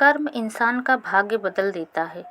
कर्म इंसान का भाग्य बदल देता है।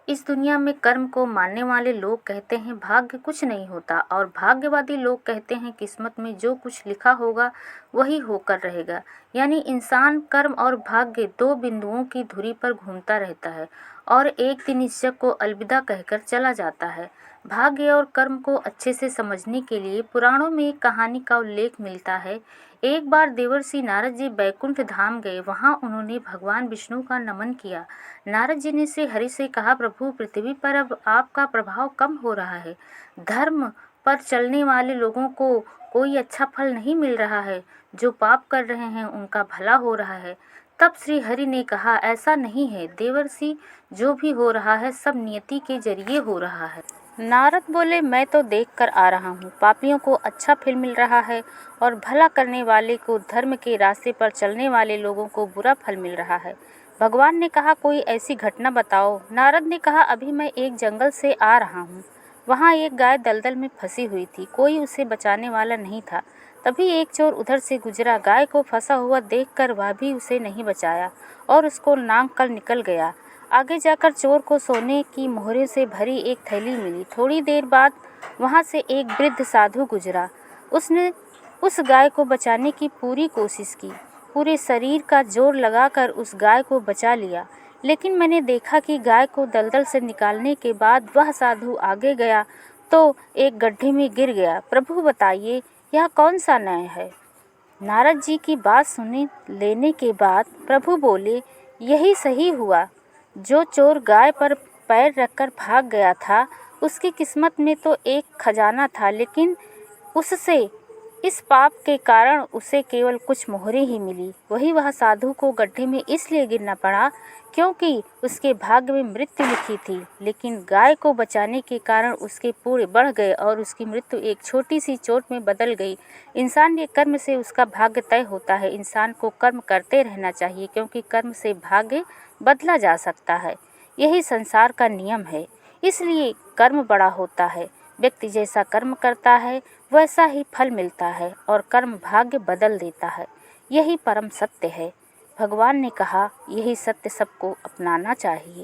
इस दुनिया में कर्म को मानने वाले लोग कहते हैं भाग्य कुछ नहीं होता और भाग्यवादी लोग कहते हैं किस्मत में जो कुछ लिखा होगा वही होकर रहेगा। यानी इंसान कर्म और भाग्य दो बिंदुओं की धुरी पर घूमता रहता है और एक दिन इस जग को अलविदा कहकर चला जाता है। भाग्य और कर्म को अच्छे से समझने के लिए पुराणों में एक कहानी का उल्लेख मिलता है। एक बार देवर्षि नारद जी बैकुंठ धाम गए। वहां उन्होंने भगवान विष्णु का नमन किया। नारद जी ने श्री हरि से कहा, प्रभु पृथ्वी पर अब आपका प्रभाव कम हो रहा है। धर्म पर चलने वाले लोगों को कोई अच्छा फल नहीं मिल रहा है। जो पाप कर रहे हैं उनका भला हो रहा है। तब श्री हरि ने कहा, ऐसा नहीं है देवर्षि, जो भी हो रहा है सब नियति के जरिए हो रहा है। नारद बोले, मैं तो देख कर आ रहा हूँ, पापियों को अच्छा फल मिल रहा है और भला करने वाले को, धर्म के रास्ते पर चलने वाले लोगों को बुरा फल मिल रहा है। भगवान ने कहा, कोई ऐसी घटना बताओ। नारद ने कहा, अभी मैं एक जंगल से आ रहा हूँ। वहाँ एक गाय दलदल में फंसी हुई थी। कोई उसे बचाने वाला नहीं था। तभी एक चोर उधर से गुजरा। गाय को फंसा हुआ देखकर वह भी उसे नहीं बचाया और उसको लांघ कर निकल गया। आगे जाकर चोर को सोने की मोहरों से भरी एक थैली मिली। थोड़ी देर बाद वहाँ से एक वृद्ध साधु गुजरा। उसने उस गाय को बचाने की पूरी कोशिश की। पूरे शरीर का जोर लगाकर उस गाय को बचा लिया। लेकिन मैंने देखा कि गाय को दलदल से निकालने के बाद वह साधु आगे गया तो एक गड्ढे में गिर गया। प्रभु बताइए, यह कौन सा न्याय है। नारद जी की बात सुन लेने के बाद प्रभु बोले, यही सही हुआ। जो चोर गाय पर पैर रखकर भाग गया था, उसकी किस्मत में तो एक खजाना था, लेकिन उससे इस पाप के कारण उसे केवल कुछ मोहरें ही मिली। वही वह साधु को गड्ढे में इसलिए गिरना पड़ा क्योंकि उसके भाग्य में मृत्यु लिखी थी, लेकिन गाय को बचाने के कारण उसके पूरे बढ़ गए और उसकी मृत्यु एक छोटी सी चोट में बदल गई। इंसान के कर्म से उसका भाग्य तय होता है। इंसान को कर्म करते रहना चाहिए क्योंकि कर्म से भाग्य बदला जा सकता है। यही संसार का नियम है। इसलिए कर्म बड़ा होता है। व्यक्ति जैसा कर्म करता है वैसा ही फल मिलता है और कर्म भाग्य बदल देता है। यही परम सत्य है। भगवान ने कहा, यही सत्य सबको अपनाना चाहिए।